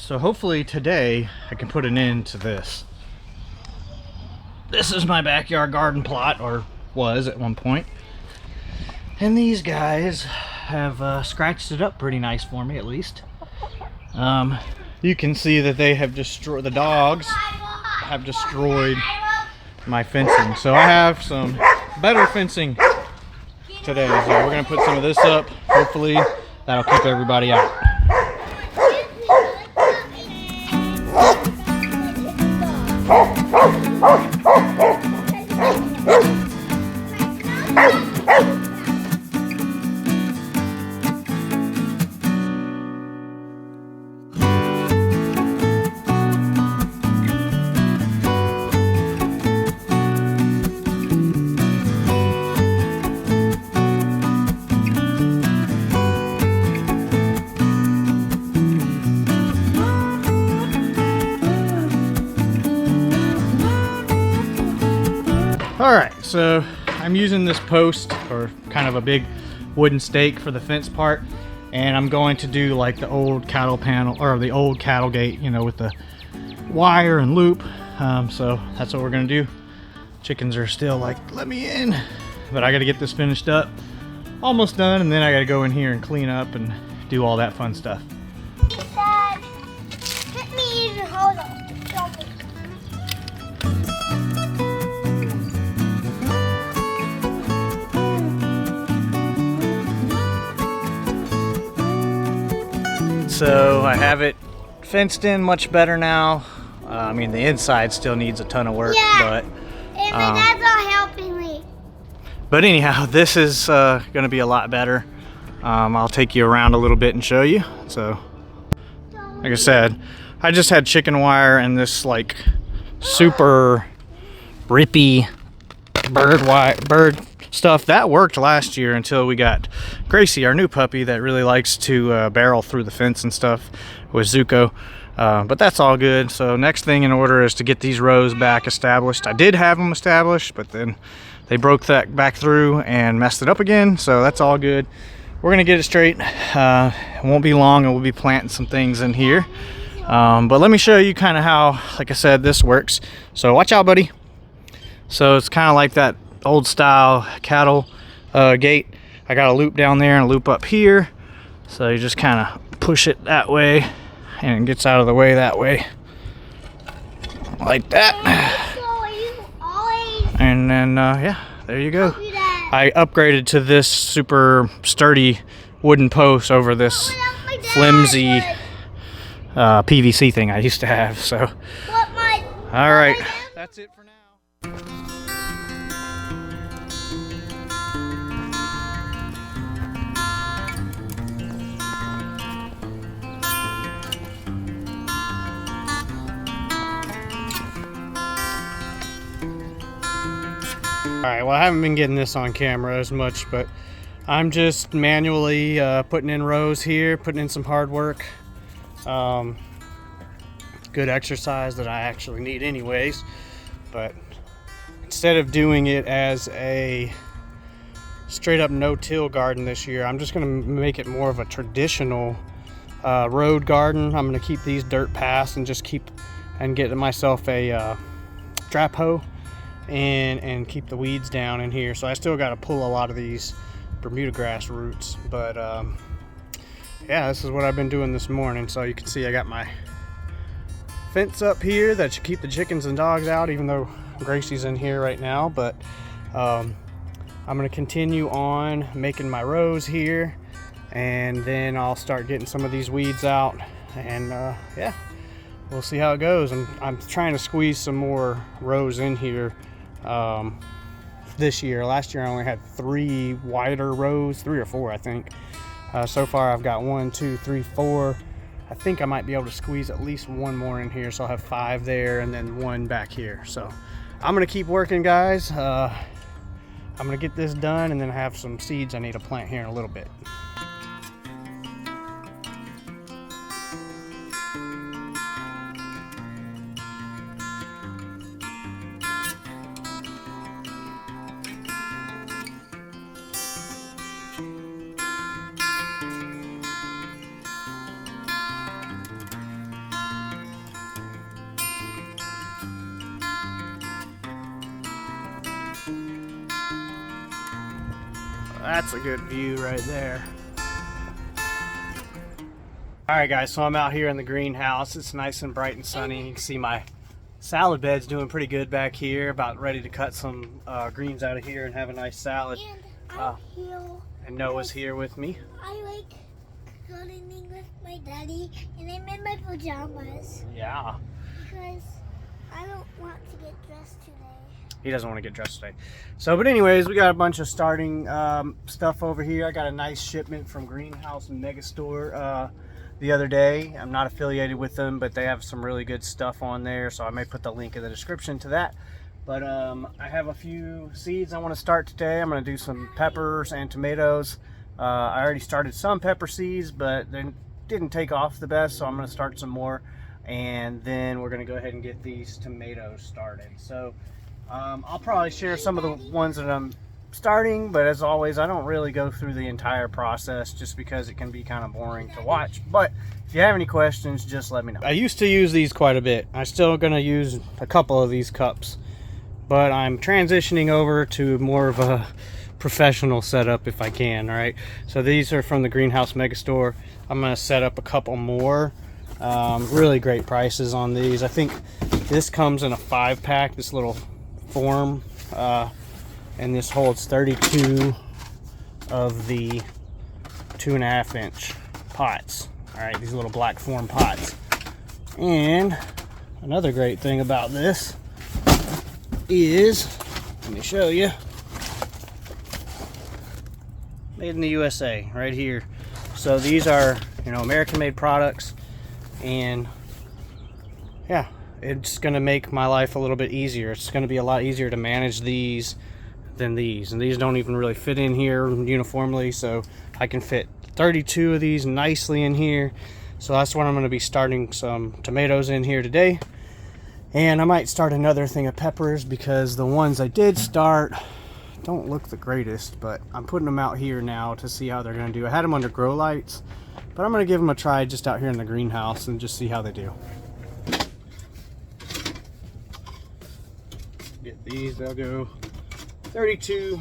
So hopefully today I can put an end to this. This is my backyard garden plot, or was at one point. And these guys have scratched it up pretty nice for me, at least. You can see that they have destroyed, the dogs have destroyed my fencing. So I have some better fencing today. So we're gonna put some of this up. Hopefully that'll keep everybody out. Alright, so I'm using this post, or kind of a big wooden stake for the fence part, and I'm going to do like the old cattle panel, or the old cattle gate, you know, with the wire and loop. So that's what we're gonna do. Chickens are still like, let me in, but I gotta get this finished up. Almost done, and then I gotta go in here and clean up and do all that fun stuff. Dad, let me in. Hold on. So I have it fenced in much better now. I mean, the inside still needs a ton of work, yeah, but that's not helping me. But anyhow, this is going to be a lot better. I'll take you around a little bit and show you. So, like I said, I just had chicken wire and this like super rippy bird stuff that worked last year until we got Gracie, our new puppy that really likes to barrel through the fence and stuff with Zuko. But that's all good. So next thing in order is to get these rows back established. I did have them established, but then they broke that back through and messed it up again. So that's all good. We're gonna get it straight. It won't be long, and we'll be planting some things in here. But let me show you kind of how, like I said, this works. So watch out, buddy. So it's kind of like that old style cattle gate. I got a loop down there and a loop up here. So you just kind of push it that way, and it gets out of the way that way, like that. And then yeah, there you go. I upgraded to this super sturdy wooden post over this flimsy PVC thing I used to have. So all right, that's it for now. Alright, well, I haven't been getting this on camera as much, but I'm just manually putting in rows here, putting in some hard work. Good exercise that I actually need anyways, but instead of doing it as a straight up no-till garden this year, I'm just going to make it more of a traditional road garden. I'm going to keep these dirt paths and just get myself a trap hoe and keep the weeds down in here. So I still got to pull a lot of these Bermuda grass roots, but yeah, this is what I've been doing this morning. So you can see I got my fence up here that should keep the chickens and dogs out, even though Gracie's in here right now. But I'm going to continue on making my rows here, and then I'll start getting some of these weeds out, and yeah, we'll see how it goes. And I'm trying to squeeze some more rows in here this year. Last year I only had 3 wider rows, 3 or 4 I think. So far I've got 1, 2, 3, 4. I think I might be able to squeeze at least 1 more in here, so I'll have 5 there and then 1 back here. So I'm gonna keep working, guys. I'm gonna get this done, and then I have some seeds I need to plant here in a little bit. That's a good view right there. All right, guys, so I'm out here in the greenhouse. It's nice and bright and sunny. You can see my salad bed's doing pretty good back here. About ready to cut some greens out of here and have a nice salad. And I'm here. And Noah's here with me. I like gardening with my daddy, and I'm in my pajamas. Yeah. Because I don't want to get dressed today. He doesn't want to get dressed today. So, but anyways, we got a bunch of starting stuff over here. I got a nice shipment from Greenhouse Megastore the other day. I'm not affiliated with them, but they have some really good stuff on there. So I may put the link in the description to that. But I have a few seeds I want to start today. I'm going to do some peppers and tomatoes. I already started some pepper seeds, but they didn't take off the best. So I'm going to start some more. And then we're going to go ahead and get these tomatoes started. So I'll probably share some of the ones that I'm starting, but as always, I don't really go through the entire process just because it can be kind of boring to watch. But if you have any questions, just let me know. I used to use these quite a bit. I'm still going to use a couple of these cups, but I'm transitioning over to more of a professional setup if I can. All right, so these are from the Greenhouse Megastore. I'm going to set up a couple more. Really great prices on these. I think this comes in a 5-pack, this little form, and this holds 32 of the 2.5-inch pots. All right, these little black form pots. And another great thing about this is, let me show you, made in the USA right here. So these are, you know, American made products, and yeah, it's gonna make my life a little bit easier. It's gonna be a lot easier to manage these than these, and these don't even really fit in here uniformly, so I can fit 32 of these nicely in here. So that's what I'm going to be starting some tomatoes in here today, and I might start another thing of peppers because the ones I did start don't look the greatest, but I'm putting them out here now to see how they're going to do. I had them under grow lights, but I'm going to give them a try just out here in the greenhouse and just see how they do. Get these, they'll go 32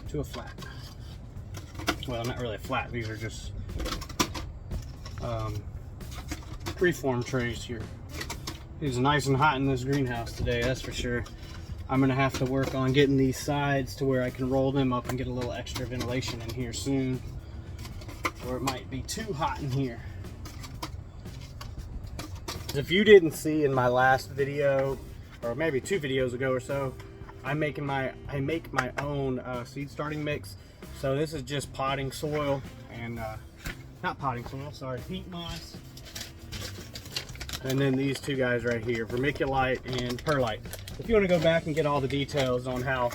to a flat. Well, not really a flat, these are just preform trays here. It's nice and hot in this greenhouse today, that's for sure. I'm gonna have to work on getting these sides to where I can roll them up and get a little extra ventilation in here soon, or it might be too hot in here. If you didn't see in my last video, or maybe 2 videos ago or so, I make my own seed starting mix. So this is just potting soil and not potting soil, sorry, peat moss, and then these 2 guys right here, vermiculite and perlite. If you want to go back and get all the details on how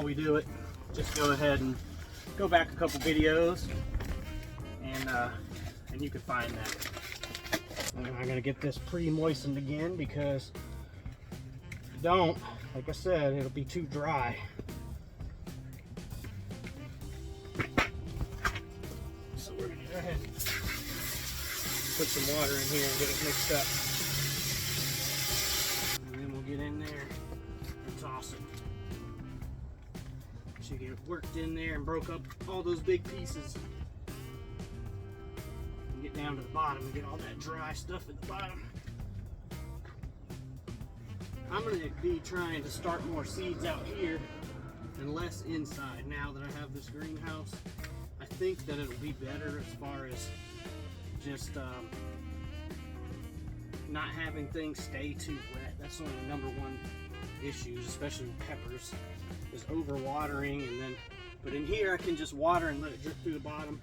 we do it, just go ahead and go back a couple videos, and you can find that. And I'm gonna get this pre-moistened again because if you don't, like I said, it'll be too dry. So we're gonna go ahead and put some water in here and get it mixed up. And then we'll get in there and toss it. So you get it worked in there and broke up all those big pieces. Get down to the bottom and get all that dry stuff at the bottom. I'm going to be trying to start more seeds out here and less inside now that I have this greenhouse. I think that it'll be better as far as just not having things stay too wet. That's one of the #1 issues, especially with peppers, is overwatering. And then, but in here I can just water and let it drip through the bottom,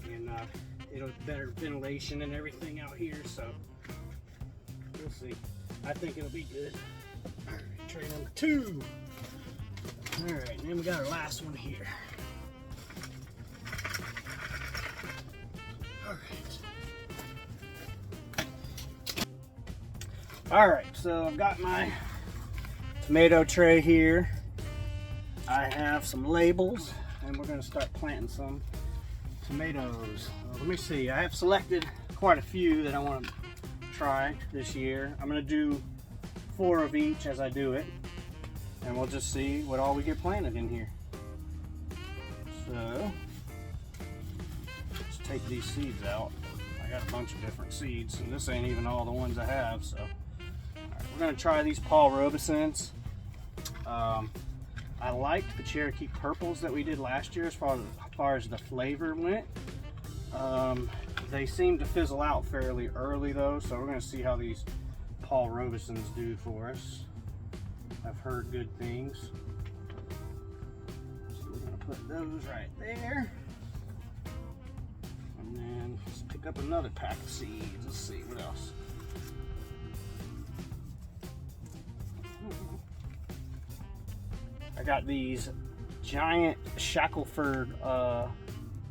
and it'll better ventilation and everything out here, so we'll see. I think it'll be good. All right, tray number 2. All right, and then we got our last one here. All right, so I've got my tomato tray here. I have some labels, and we're going to start planting some tomatoes. Let me see, I have selected quite a few that I want to try this year. I'm going to do 4 of each as I do it. and we'll just see what all we get planted in here. So let's take these seeds out. I got a bunch of different seeds, and this ain't even all the ones I have. So right, we're gonna try these Paul Robesons. I liked the Cherokee Purples that we did last year as far as the flavor went. They seem to fizzle out fairly early though, so we're gonna see how these Paul Robesons do for us. I've heard good things. So we're gonna put those right there. And then let's pick up another pack of seeds. Let's see what else. I got these giant Shackelford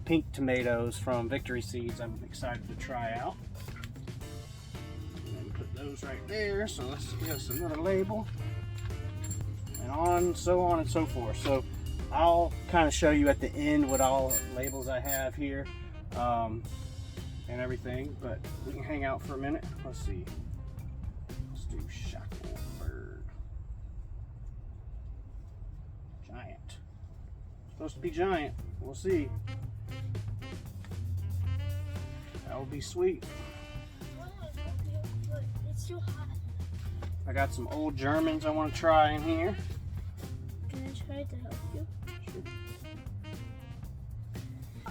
pink tomatoes from Victory Seeds I'm excited to try out. And then put those right there. So let's give us another label. And so on and so forth. So I'll kind of show you at the end what all labels I have here and everything, but we can hang out for a minute. Let's see. Let's do Shackelford. Giant. Supposed to be giant. We'll see. That would be sweet. It's too hot. I got some old Germans I want to try in here. Can I try to help you? Sure.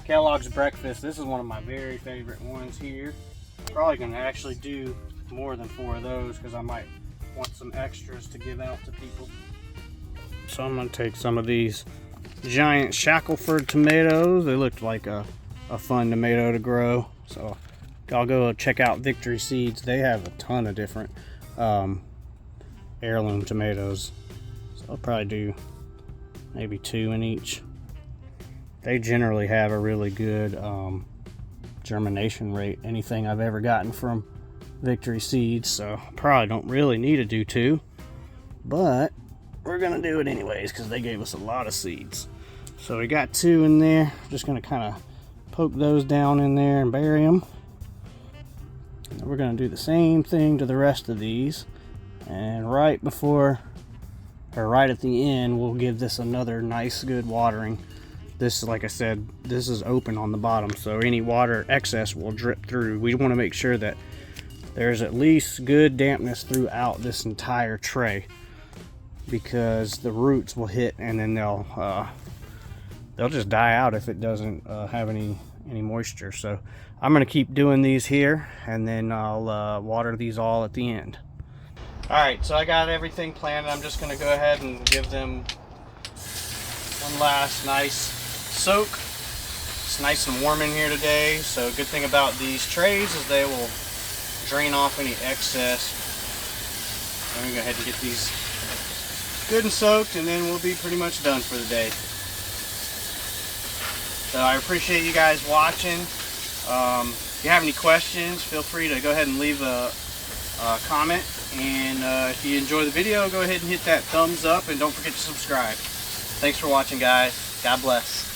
Kellogg's Breakfast. This is one of my very favorite ones here. Probably going to actually do more than 4 of those because I might want some extras to give out to people. So I'm going to take some of these giant Shackelford tomatoes. They looked like a fun tomato to grow. So I'll go check out Victory Seeds. They have a ton of different heirloom tomatoes. So I'll probably do maybe 2 in each. They generally have a really good germination rate. Anything I've ever gotten from Victory Seeds. So probably don't really need to do 2. But we're gonna do it anyways because they gave us a lot of seeds. So we got 2 in there. Just gonna kind of poke those down in there and bury them. And we're gonna do the same thing to the rest of these. And right before, or right at the end, we'll give this another nice good watering. This, like I said, this is open on the bottom, so any water excess will drip through. We want to make sure that there's at least good dampness throughout this entire tray, because the roots will hit and then they'll just die out if it doesn't have any moisture. So I'm going to keep doing these here, and then I'll water these all at the end. Alright, so I got everything planted. I'm just going to go ahead and give them one last nice soak. It's nice and warm in here today, so good thing about these trays is they will drain off any excess. I'm going to go ahead and get these good and soaked, and then we'll be pretty much done for the day. So I appreciate you guys watching. If you have any questions, feel free to go ahead and leave a comment. And if you enjoy the video, go ahead and hit that thumbs up, and don't forget to subscribe. Thanks for watching, guys. God bless.